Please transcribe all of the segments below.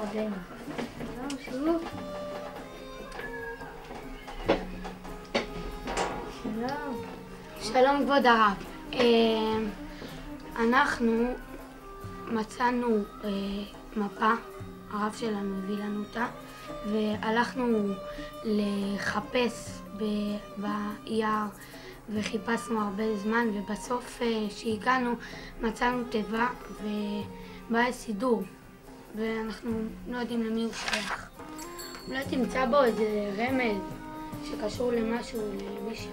רבנו. שלום, שלום. שלום כבוד הרב. אנחנו מצאנו מפה, הרב שלנו הביא לנו אותה, והלכנו לחפש ביער וחיפשנו הרבה זמן, ובסוף שהגענו מצאנו תיבה ובא סידור, ואנחנו לא יודעים למי הוא שייך. אולי תמצא בו איזה רמז שקשור למשהו, למישהו.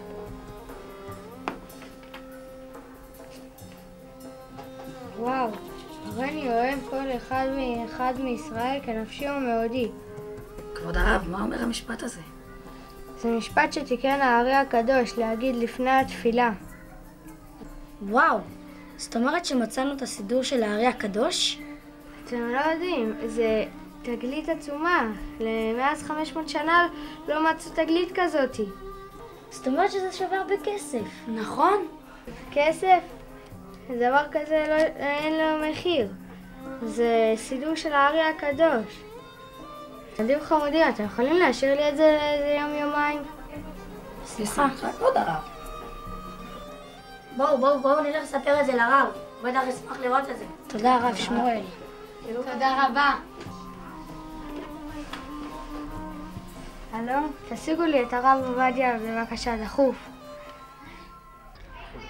וואו, הריני אוהב כל אחד מישראל כנפשי ומאודי. כבוד הרב, מה אומר המשפט הזה? זה משפט שתיקן הארי הקדוש להגיד לפני התפילה. וואו, זאת אומרת שמצאנו את הסידור של הארי הקדוש? אתם לא יודעים, זה תגלית עצומה. מאז 500 שנה לא מצאו תגלית כזאת. זאת אומרת שזה שווה הרבה כסף. נכון? כסף? דבר כזה אין לו מחיר. זה סידור של הארי הקדוש. ילדים חמודים, אתם יכולים להשאיר לי את זה לאיזה יום-יומיים? סליחה, כבוד הרב. בואו נלך לספר את זה לרב. הוא בטח ישמח לראות את זה. תודה הרב שמואל. תודה רבה. הלו, תשיגו לי את הרב עובדיה בבקשה, דחוף.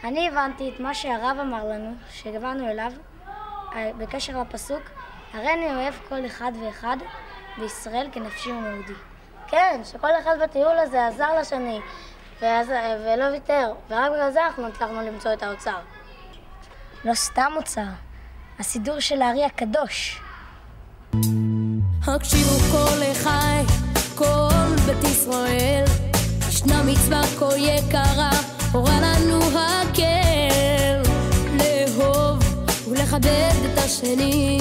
אני הבנתי את מה שהרב אמר לנו, שהגענו אליו, בקשר לפסוק, הריני אוהב כל אחד ואחד בישראל כנפשי ומאודי. כן, שכל אחד בטיול הזה עזר לשני ולא ויתר, ורק בגלל זה אנחנו הצלחנו למצוא את האוצר. לא סתם אוצר, הסידור של הארי הקדוש. הקשיבו כל אחי, כל בית ישראל, ישנה מצווה כה יקרה, הורה לנו הקל, לאהוב ולכבד את השני,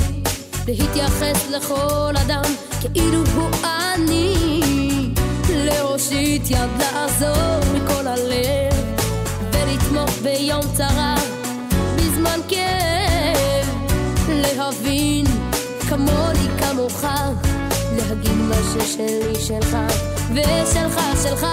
להתייחס לכל אדם כאילו הוא אני, להושיט יד לעזור מכל הלב, ולתמוך ביום צרה בזמן כאב, להבין כמוני כמוך, להגיד מה ששלי שלך ושלך שלך.